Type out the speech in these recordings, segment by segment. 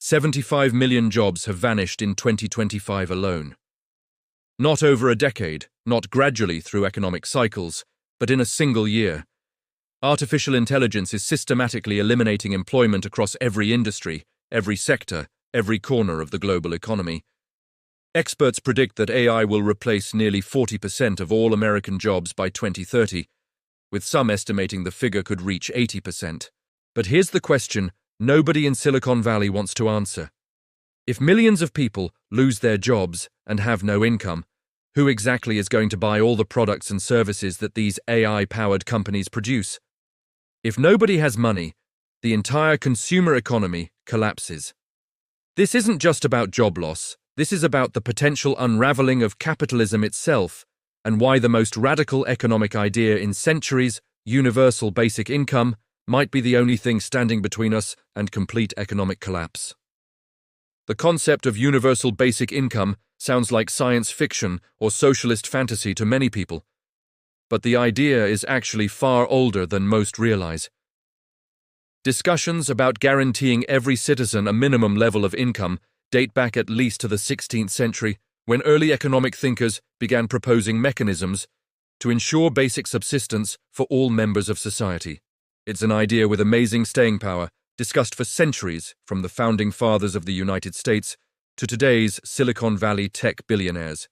75 million jobs have vanished in 2025 alone. Not over a decade, not gradually through economic cycles, but in a single year. Artificial intelligence is systematically eliminating employment across every industry, every sector, every corner of the global economy. Experts predict that AI will replace nearly 40% of all American jobs by 2030, with some estimating the figure could reach 80%. But here's the question nobody in Silicon Valley wants to answer. If millions of people lose their jobs and have no income, who exactly is going to buy all the products and services that these AI-powered companies produce? If nobody has money, the entire consumer economy collapses. This isn't just about job loss, this is about the potential unraveling of capitalism itself and why the most radical economic idea in centuries, universal basic income, might be the only thing standing between us and complete economic collapse. The concept of universal basic income sounds like science fiction or socialist fantasy to many people, but the idea is actually far older than most realize. Discussions about guaranteeing every citizen a minimum level of income date back at least to the 16th century, when early economic thinkers began proposing mechanisms to ensure basic subsistence for all members of society. It's an idea with amazing staying power, discussed for centuries from the founding fathers of the United States to today's Silicon Valley tech billionaires.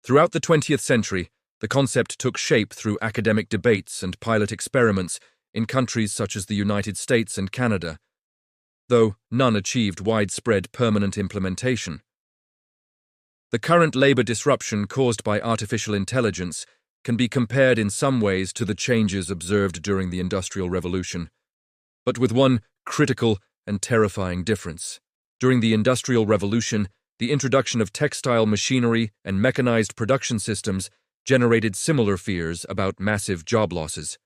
Throughout the 20th century, the concept took shape through academic debates and pilot experiments in countries such as the United States and Canada, though none achieved widespread permanent implementation. The current labor disruption caused by artificial intelligence can be compared in some ways to the changes observed during the Industrial Revolution, but with one critical and terrifying difference. During the Industrial Revolution, the introduction of textile machinery and mechanized production systems generated similar fears about massive job losses.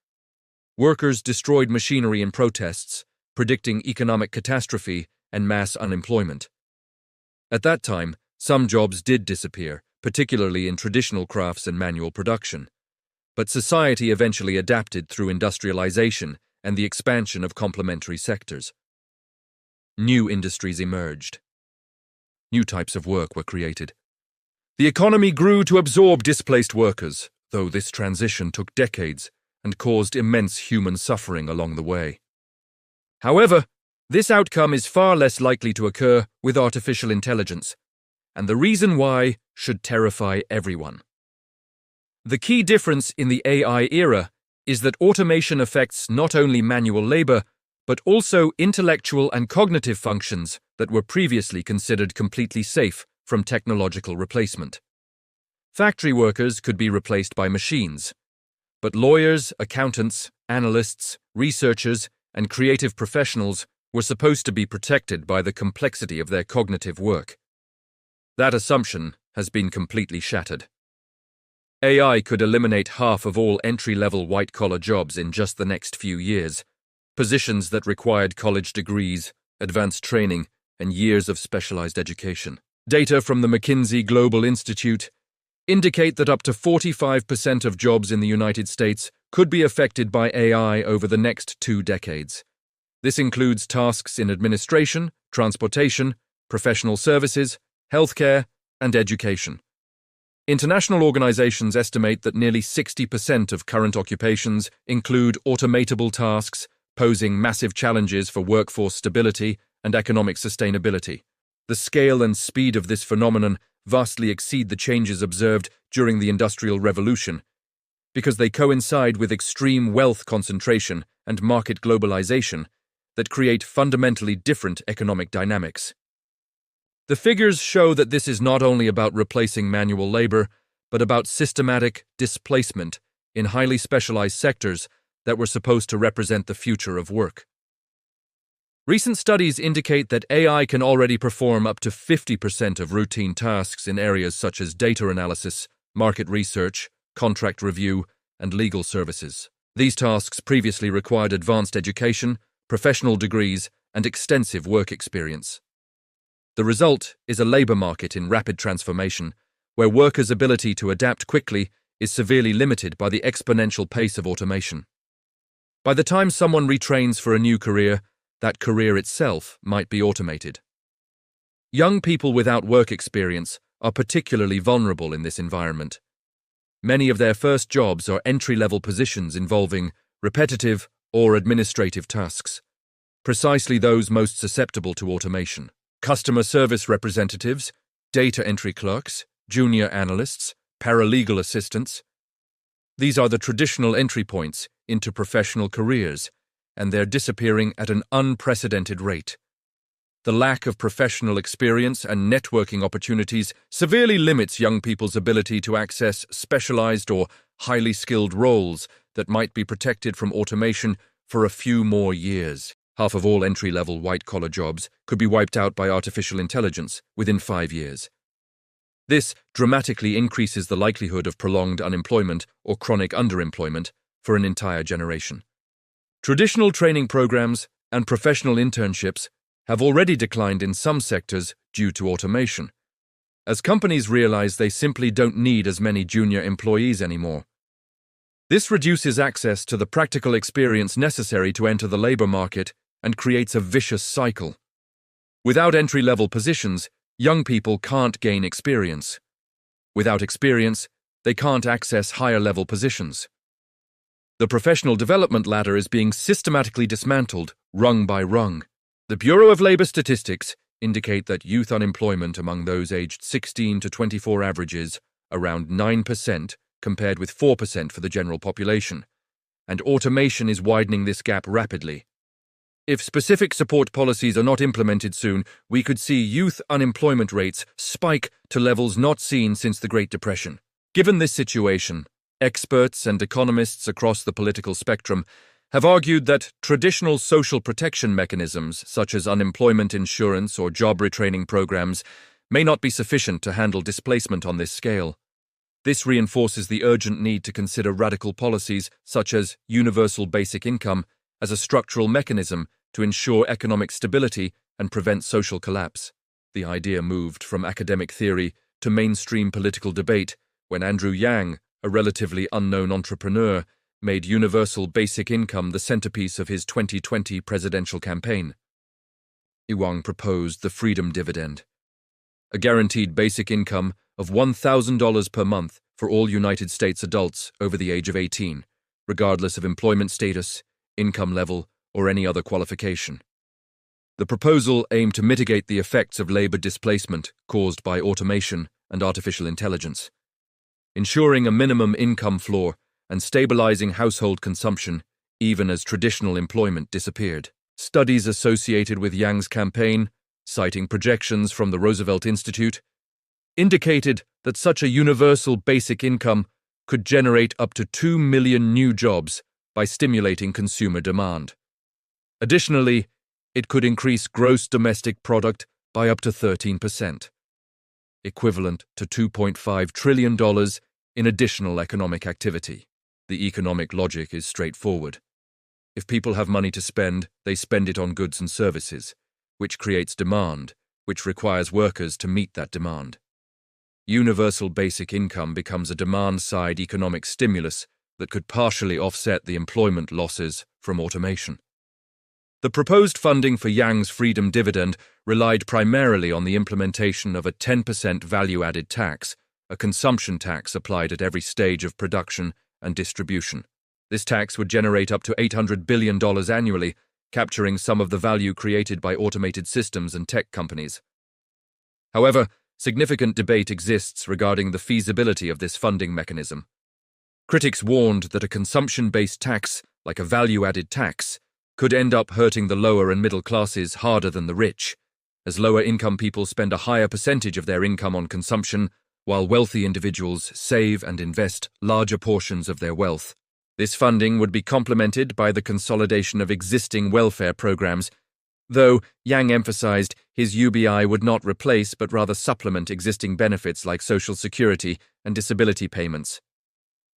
Workers destroyed machinery in protests, predicting economic catastrophe and mass unemployment. At that time, some jobs did disappear, particularly in traditional crafts and manual production. But society eventually adapted through industrialization and the expansion of complementary sectors. New industries emerged. New types of work were created. The economy grew to absorb displaced workers, though this transition took decades and caused immense human suffering along the way. However, this outcome is far less likely to occur with artificial intelligence, and the reason why should terrify everyone. The key difference in the AI era is that automation affects not only manual labor, but also intellectual and cognitive functions that were previously considered completely safe from technological replacement. Factory workers could be replaced by machines, but lawyers, accountants, analysts, researchers, and creative professionals were supposed to be protected by the complexity of their cognitive work. That assumption has been completely shattered. AI could eliminate half of all entry-level white-collar jobs in just the next few years, positions that required college degrees, advanced training, and years of specialized education. Data from the McKinsey Global Institute indicate that up to 45% of jobs in the United States could be affected by AI over the next 2 decades. This includes tasks in administration, transportation, professional services, healthcare, and education. International organizations estimate that nearly 60% of current occupations include automatable tasks, posing massive challenges for workforce stability and economic sustainability. The scale and speed of this phenomenon vastly exceed the changes observed during the Industrial Revolution, because they coincide with extreme wealth concentration and market globalization that create fundamentally different economic dynamics. The figures show that this is not only about replacing manual labor, but about systematic displacement in highly specialized sectors that were supposed to represent the future of work. Recent studies indicate that AI can already perform up to 50% of routine tasks in areas such as data analysis, market research, contract review, and legal services. These tasks previously required advanced education, professional degrees, and extensive work experience. The result is a labor market in rapid transformation, where workers' ability to adapt quickly is severely limited by the exponential pace of automation. By the time someone retrains for a new career, that career itself might be automated. Young people without work experience are particularly vulnerable in this environment. Many of their first jobs are entry-level positions involving repetitive or administrative tasks, precisely those most susceptible to automation. Customer service representatives, data entry clerks, junior analysts, paralegal assistants. These are the traditional entry points into professional careers, and they're disappearing at an unprecedented rate. The lack of professional experience and networking opportunities severely limits young people's ability to access specialized or highly skilled roles that might be protected from automation for a few more years. Half of all entry-level white-collar jobs could be wiped out by artificial intelligence within 5 years. This dramatically increases the likelihood of prolonged unemployment or chronic underemployment for an entire generation. Traditional training programs and professional internships have already declined in some sectors due to automation, as companies realize they simply don't need as many junior employees anymore. This reduces access to the practical experience necessary to enter the labor market and creates a vicious cycle. Without entry-level positions, young people can't gain experience. Without experience, they can't access higher-level positions. The professional development ladder is being systematically dismantled, rung by rung. The Bureau of Labor Statistics indicate that youth unemployment among those aged 16 to 24 averages around 9% compared with 4% for the general population, and automation is widening this gap rapidly. If specific support policies are not implemented soon, we could see youth unemployment rates spike to levels not seen since the Great Depression. Given this situation, experts and economists across the political spectrum have argued that traditional social protection mechanisms, such as unemployment insurance or job retraining programs, may not be sufficient to handle displacement on this scale. This reinforces the urgent need to consider radical policies, such as universal basic income, as a structural mechanism to ensure economic stability and prevent social collapse. The idea moved from academic theory to mainstream political debate when Andrew Yang, a relatively unknown entrepreneur, made universal basic income the centerpiece of his 2020 presidential campaign. Yang proposed the freedom dividend, a guaranteed basic income of $1,000 per month for all United States adults over the age of 18, regardless of employment status, income level, or any other qualification. The proposal aimed to mitigate the effects of labor displacement caused by automation and artificial intelligence, ensuring a minimum income floor and stabilizing household consumption even as traditional employment disappeared. Studies associated with Yang's campaign, citing projections from the Roosevelt Institute, indicated that such a universal basic income could generate up to 2 million new jobs by stimulating consumer demand. Additionally, it could increase gross domestic product by up to 13%, equivalent to $2.5 trillion in additional economic activity. The economic logic is straightforward. If people have money to spend, they spend it on goods and services, which creates demand, which requires workers to meet that demand. Universal basic income becomes a demand-side economic stimulus that could partially offset the employment losses from automation. The proposed funding for Yang's freedom dividend relied primarily on the implementation of a 10% value-added tax, a consumption tax applied at every stage of production and distribution. This tax would generate up to $800 billion annually, capturing some of the value created by automated systems and tech companies. However, significant debate exists regarding the feasibility of this funding mechanism. Critics warned that a consumption-based tax, like a value-added tax, could end up hurting the lower and middle classes harder than the rich, as lower-income people spend a higher percentage of their income on consumption, while wealthy individuals save and invest larger portions of their wealth. This funding would be complemented by the consolidation of existing welfare programs, though Yang emphasized his UBI would not replace but rather supplement existing benefits like Social Security and disability payments.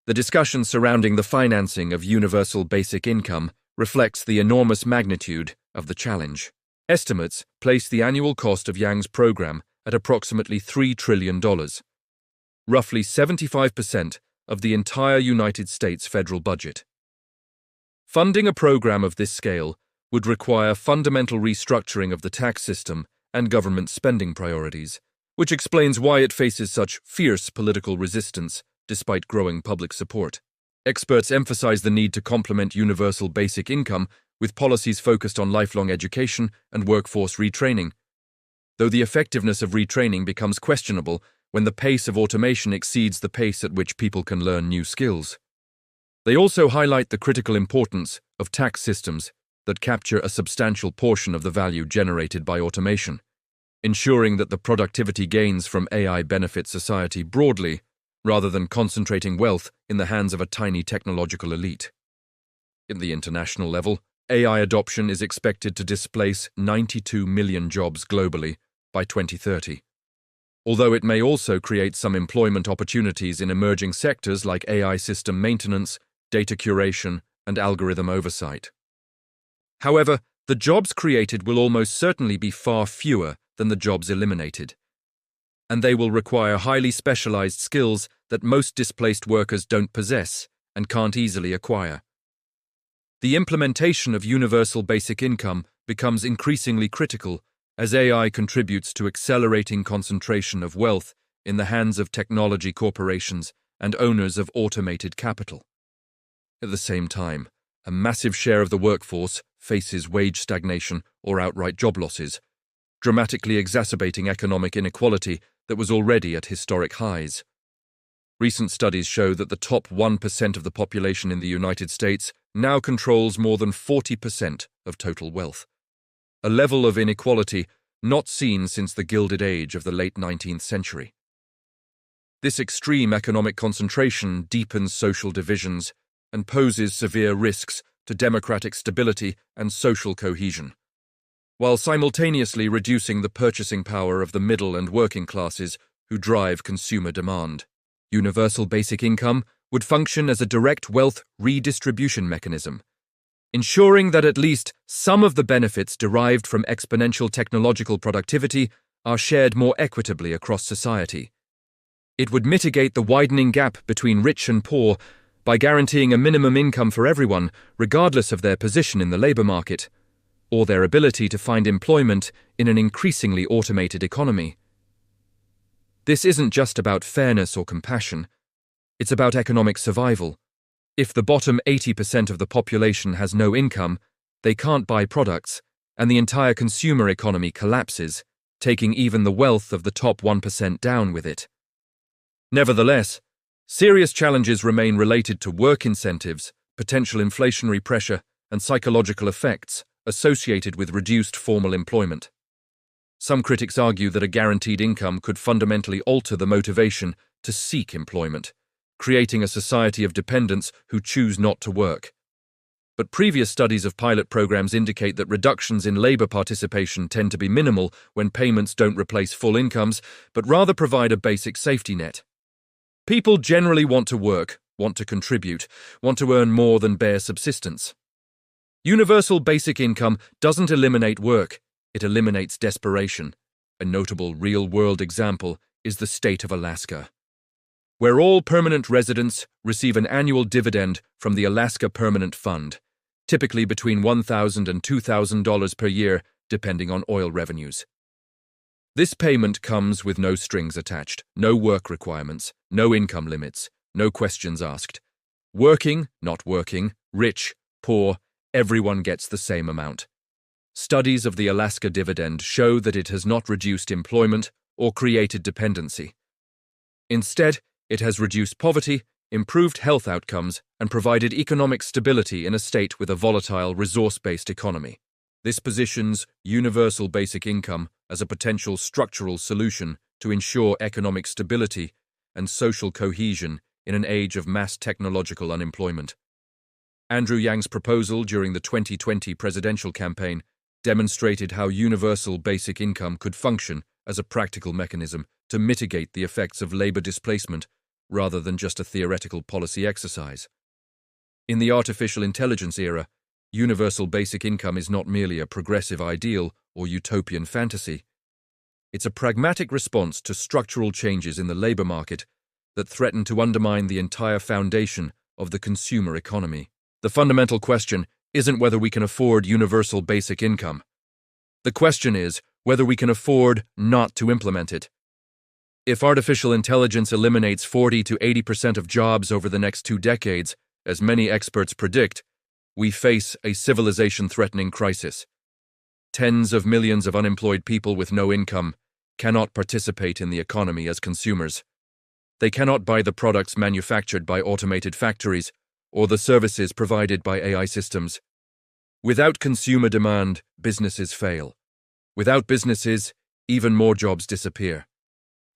The discussion surrounding the financing of universal basic income reflects the enormous magnitude of the challenge. Estimates place the annual cost of Yang's program at approximately $3 trillion, roughly 75% of the entire United States federal budget. Funding a program of this scale would require fundamental restructuring of the tax system and government spending priorities, which explains why it faces such fierce political resistance despite growing public support. Experts emphasize the need to complement universal basic income with policies focused on lifelong education and workforce retraining, though the effectiveness of retraining becomes questionable when the pace of automation exceeds the pace at which people can learn new skills. They also highlight the critical importance of tax systems that capture a substantial portion of the value generated by automation, ensuring that the productivity gains from AI benefit society broadly, rather than concentrating wealth in the hands of a tiny technological elite. At the international level, AI adoption is expected to displace 92 million jobs globally by 2030. Although it may also create some employment opportunities in emerging sectors like AI system maintenance, data curation, and algorithm oversight. However, the jobs created will almost certainly be far fewer than the jobs eliminated, and they will require highly specialized skills that most displaced workers don't possess and can't easily acquire. The implementation of universal basic income becomes increasingly critical as AI contributes to accelerating concentration of wealth in the hands of technology corporations and owners of automated capital. At the same time, a massive share of the workforce faces wage stagnation or outright job losses, dramatically exacerbating economic inequality that was already at historic highs. Recent studies show that the top 1% of the population in the United States now controls more than 40% of total wealth, a level of inequality not seen since the Gilded Age of the late 19th century. This extreme economic concentration deepens social divisions and poses severe risks to democratic stability and social cohesion, while simultaneously reducing the purchasing power of the middle and working classes who drive consumer demand. Universal basic income would function as a direct wealth redistribution mechanism, ensuring that at least some of the benefits derived from exponential technological productivity are shared more equitably across society. It would mitigate the widening gap between rich and poor by guaranteeing a minimum income for everyone, regardless of their position in the labor market, or their ability to find employment in an increasingly automated economy. This isn't just about fairness or compassion, it's about economic survival. If the bottom 80% of the population has no income, they can't buy products, and the entire consumer economy collapses, taking even the wealth of the top 1% down with it. Nevertheless, serious challenges remain related to work incentives, potential inflationary pressure, and psychological effects associated with reduced formal employment. Some critics argue that a guaranteed income could fundamentally alter the motivation to seek employment, creating a society of dependents who choose not to work. But previous studies of pilot programs indicate that reductions in labor participation tend to be minimal when payments don't replace full incomes, but rather provide a basic safety net. People generally want to work, want to contribute, want to earn more than bare subsistence. Universal basic income doesn't eliminate work, it eliminates desperation. A notable real-world example is the state of Alaska, where all permanent residents receive an annual dividend from the Alaska Permanent Fund, typically between $1,000 and $2,000 per year, depending on oil revenues. This payment comes with no strings attached, no work requirements, no income limits, no questions asked. Working, not working, rich, poor, everyone gets the same amount. Studies of the Alaska dividend show that it has not reduced employment or created dependency. Instead, it has reduced poverty, improved health outcomes, and provided economic stability in a state with a volatile, resource-based economy. This positions universal basic income as a potential structural solution to ensure economic stability and social cohesion in an age of mass technological unemployment. Andrew Yang's proposal during the 2020 presidential campaign demonstrated how universal basic income could function as a practical mechanism to mitigate the effects of labor displacement rather than just a theoretical policy exercise. In the artificial intelligence era, universal basic income is not merely a progressive ideal or utopian fantasy. It's a pragmatic response to structural changes in the labor market that threaten to undermine the entire foundation of the consumer economy. The fundamental question isn't whether we can afford universal basic income. The question is whether we can afford not to implement it. If artificial intelligence eliminates 40 to 80% of jobs over the next 2 decades, as many experts predict, we face a civilization-threatening crisis. Tens of millions of unemployed people with no income cannot participate in the economy as consumers. They cannot buy the products manufactured by automated factories or the services provided by AI systems. Without consumer demand, businesses fail. Without businesses, even more jobs disappear.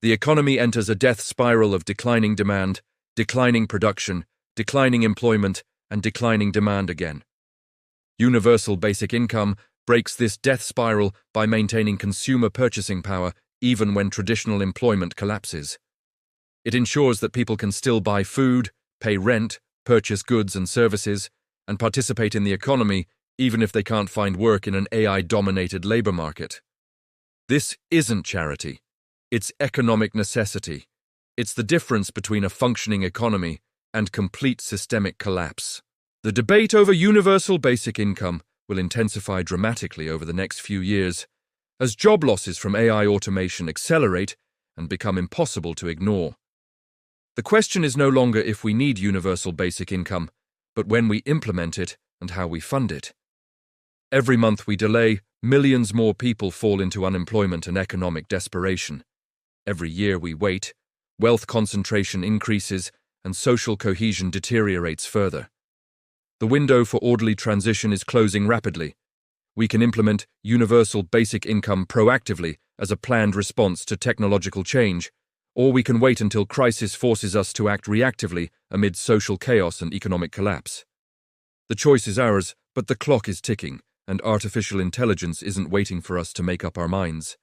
The economy enters a death spiral of declining demand, declining production, declining employment, and declining demand again. Universal basic income breaks this death spiral by maintaining consumer purchasing power even when traditional employment collapses. It ensures that people can still buy food, pay rent, purchase goods and services, and participate in the economy even if they can't find work in an AI-dominated labor market. This isn't charity. It's economic necessity. It's the difference between a functioning economy and complete systemic collapse. The debate over universal basic income will intensify dramatically over the next few years as job losses from AI automation accelerate and become impossible to ignore. The question is no longer if we need universal basic income, but when we implement it and how we fund it. Every month we delay, millions more people fall into unemployment and economic desperation. Every year we wait, wealth concentration increases and social cohesion deteriorates further. The window for orderly transition is closing rapidly. We can implement universal basic income proactively as a planned response to technological change, or we can wait until crisis forces us to act reactively amid social chaos and economic collapse. The choice is ours, but the clock is ticking, and artificial intelligence isn't waiting for us to make up our minds.